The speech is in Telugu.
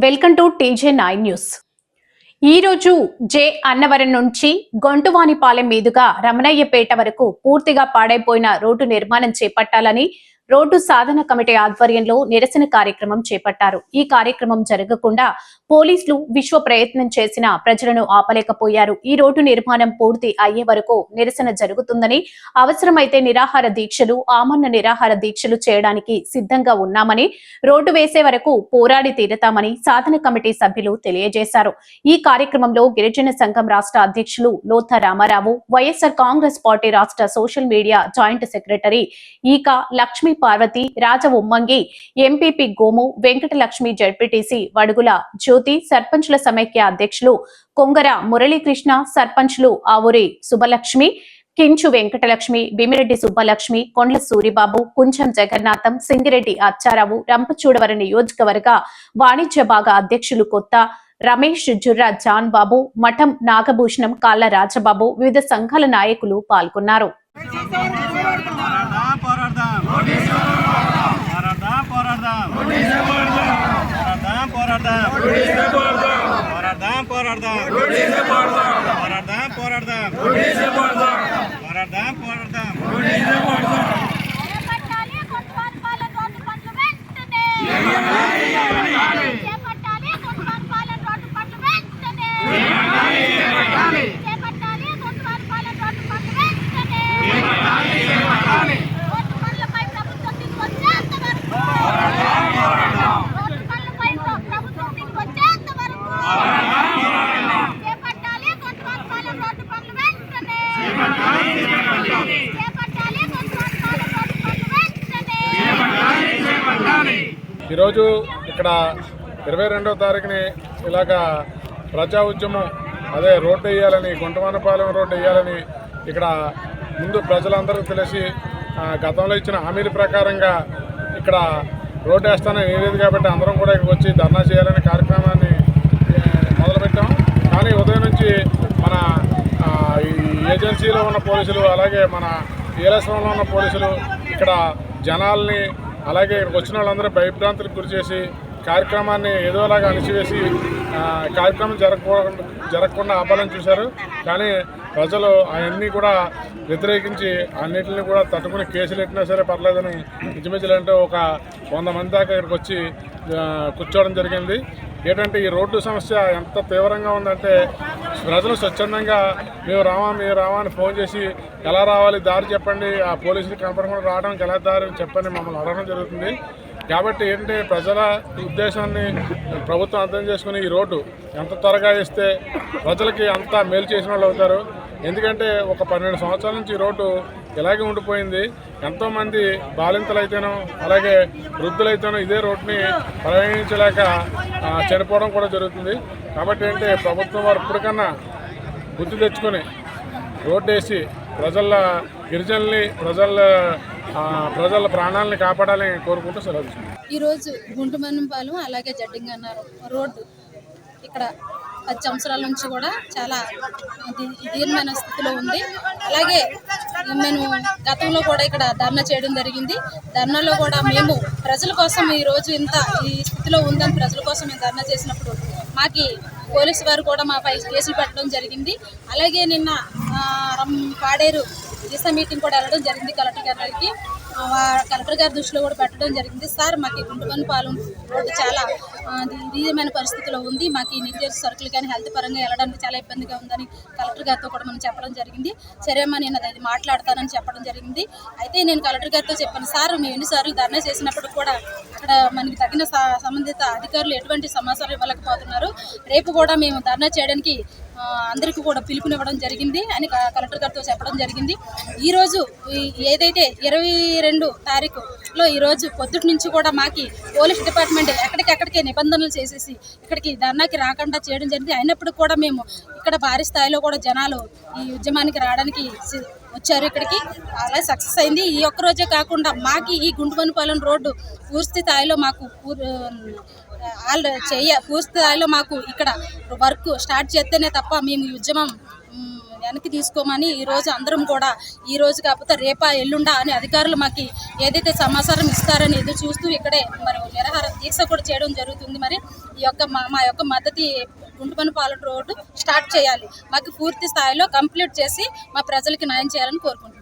Welcome to TJ9 news. ఈ రోజు జే అన్నవరం నుంచి గొంటువానిపాలెం మీదుగా రమణయ్యపేట వరకు పూర్తిగా పాడైపోయిన రోడ్డు నిర్మాణం చేపట్టాలని రోడ్డు సాధన కమిటీ ఆధ్వర్యంలో నిరసన కార్యక్రమం చేపట్టారు. ఈ కార్యక్రమం జరగకుండా పోలీసులు విశ్వ ప్రయత్నం చేసినా ప్రజలను ఆపలేకపోయారు. ఈ రోడ్డు నిర్మాణం పూర్తి అయ్యే వరకు నిరసన జరుగుతుందని, అవసరమైతే నిరాహార దీక్షలు, ఆమరణ నిరాహార దీక్షలు చేయడానికి సిద్ధంగా ఉన్నామని, రోడ్డు వేసే వరకు పోరాడి తీరతామని సాధన కమిటీ సభ్యులు తెలియజేశారు. ఈ కార్యక్రమంలో గిరిజన సంఘం రాష్ట్ర అధ్యక్షులు లోథ రామారావు, వైఎస్ఆర్ కాంగ్రెస్ పార్టీ రాష్ట్ర సోషల్ మీడియా జాయింట్ సెక్రటరీ ఈక లక్ష్మీ పార్వతి, రాజ ఉమ్మంగి, ఎంపీపీ గోము, వెంకటలక్ష్మి, జడ్పీటీసీ వడుగుల జ్యోతి, సర్పంచుల సమైక్య అధ్యక్షులు కొంగర మురళీకృష్ణ, సర్పంచ్లు ఆవురి సుబ్బలక్ష్మి, కించు వెంకటలక్ష్మి, భీమిరెడ్డి సుబ్బలక్ష్మి, కొండ్ల సూరిబాబు, కుంచం జగన్నాథం, సింగిరెడ్డి అచ్చారావు, రంపచూడవరం నియోజకవర్గ వాణిజ్య భాగ అధ్యక్షులు కొత్త రమేష్, జుర్రా జాన్ బాబు, మఠం నాగభూషణం, కాళ్ళ రాజబాబు, వివిధ సంఘాల నాయకులు పాల్గొన్నారు. ఈరోజు ఇక్కడ 22వ తారీఖుని ఇలాగా ప్రజా ఉద్యమం, అదే రోడ్డు వేయాలని, గుంటవానిపాలెం రోడ్డు వేయాలని ఇక్కడ ముందు ప్రజలందరూ తెలిసి గతంలో ఇచ్చిన హామీల ప్రకారంగా ఇక్కడ రోడ్డు వేస్తానని లేదు కాబట్టి అందరం కూడా ఇక్కడికి వచ్చి ధర్నా చేయాలనే కార్యక్రమాన్ని మొదలుపెట్టాం. కానీ ఉదయం నుంచి మన ఈ ఏజెన్సీలో ఉన్న పోలీసులు, అలాగే మన ఏలస్వంలో ఉన్న పోలీసులు ఇక్కడ జనాల్ని, అలాగే ఇక్కడికి వచ్చిన వాళ్ళందరూ భయభ్రాంతులకు గురి చేసి కార్యక్రమాన్ని ఏదోలాగా అణిచివేసి కార్యక్రమం జరగకుండా ఆపాలని చూశారు. కానీ ప్రజలు అవన్నీ కూడా వ్యతిరేకించి అన్నింటిని కూడా తట్టుకుని కేసులు ఎట్టినా సరే పర్లేదని ఇంచుమించులంటే ఒక 100 మంది దాకా ఇక్కడికి వచ్చి కూర్చోవడం జరిగింది. ఏంటంటే ఈ రోడ్డు సమస్య ఎంత తీవ్రంగా ఉందంటే ప్రజలు స్వచ్ఛందంగా మేము రావా అని ఫోన్ చేసి ఎలా రావాలి, దారి చెప్పండి, ఆ పోలీసులు కనపడకుండా రావడానికి ఎలా దారి చెప్పని మమ్మల్ని అడగడం జరుగుతుంది. కాబట్టి ఏంటంటే ప్రజల ఉద్దేశాన్ని ప్రభుత్వం అర్థం చేసుకుని ఈ రోడ్డు ఎంత త్వరగా వేస్తే ప్రజలకి అంత మేలు చేసిన వాళ్ళు అవుతారు. ఎందుకంటే ఒక 12 సంవత్సరాల నుంచి ఈ రోడ్డు ఇలాగే ఉండిపోయింది. ఎంతోమంది బాలింతలైతేనో అలాగే వృద్ధులైతేనో ఇదే రోడ్డుని ప్రయాణించలేక చనిపోవడం కూడా జరుగుతుంది. కాబట్టి ఏంటంటే ప్రభుత్వం వారు ఇప్పటికన్నా బుద్ధి తెచ్చుకొని రోడ్డు వేసి గిరిజనుల్ని ప్రజల ప్రాణాలని కాపాడాలని కోరుకుంటూ సెలవు. ఈరోజు గుంటువానిపాలెం అలాగే జడ్డింగన్నారు రోడ్డు ఇక్కడ 10 సంవత్సరాల నుంచి కూడా చాలా దీనమైన స్థితిలో ఉంది. అలాగే మేము గతంలో కూడా ఇక్కడ ధర్నా చేయడం జరిగింది. ధర్నాలో కూడా మేము ప్రజల కోసం ఈరోజు ఈ స్థితిలో ఉందని ప్రజల కోసం మేము ధర్నా చేసినప్పుడు మాకు పోలీసు వారు కూడా మాపై కేసులు పెట్టడం జరిగింది. అలాగే నిన్న పాడేరు దిశ మీటింగ్ కూడా వెళ్ళడం జరిగింది. కలెక్టర్ గారి దృష్టిలో కూడా పెట్టడం జరిగింది. సార్ మాకు గుంటువానిపాలెం రోడ్డు చాలా దీనమైన పరిస్థితిలో ఉంది, మాకు ఈ నిత్యావసర సరుకులు కానీ హెల్త్ పరంగా వెళ్ళడానికి చాలా ఇబ్బందిగా ఉందని కలెక్టర్ గారితో కూడా మనం చెప్పడం జరిగింది. సరేమ్మా నేను అది మాట్లాడతానని చెప్పడం జరిగింది. అయితే నేను కలెక్టర్ గారితో చెప్పాను, సార్ మేము ఎన్నిసార్లు ధర్నా చేసినప్పుడు కూడా అక్కడ మనకి తగిన సంబంధిత అధికారులు ఎటువంటి సమాచారం ఇవ్వలేకపోతున్నారు. రేపు కూడా మేము ధర్నా చేయడానికి అందరికీ కూడా పిలుపునివ్వడం జరిగింది అని కలెక్టర్ గారితో చెప్పడం జరిగింది. ఈరోజు ఏదైతే 22 తారీఖులో ఈరోజు పొద్దుటి నుంచి కూడా మాకు పోలీస్ డిపార్ట్మెంట్ ఎక్కడికెక్కడికే నిబంధనలు చేసేసి ఇక్కడికి ధర్నాకి రాకుండా చేయడం జరిగింది. అయినప్పుడు కూడా మేము ఇక్కడ భారీ స్థాయిలో కూడా జనాలు ఈ ఉద్యమానికి రావడానికి వచ్చారు. ఇక్కడికి అలా సక్సెస్ అయింది. ఈ ఒక్క రోజే కాకుండా మాకు ఈ గుంటువానిపాలెం రోడ్డు పూర్తి స్థాయిలో మాకు పూర్తి స్థాయిలో మాకు ఇక్కడ వర్క్ స్టార్ట్ చేస్తేనే తప్ప మేము ఈ ఉద్యమం వెనక్కి తీసుకోమని ఈరోజు అందరం కూడా ఈ రోజు కాకపోతే రేపా ఎల్లుండా అని అధికారులు మాకు ఏదైతే సమాచారం ఇస్తారని ఎదురు చూస్తూ ఇక్కడే మరి నిరాహార దీక్ష కూడా చేయడం జరుగుతుంది. మరి ఈ యొక్క మా యొక్క మద్దతు గుంటుపనిపాలెం రోడ్డు స్టార్ట్ చేయాలి, మాకు పూర్తి స్థాయిలో కంప్లీట్ చేసి మా ప్రజలకి న్యాయం చేయాలని కోరుకుంటున్నాం.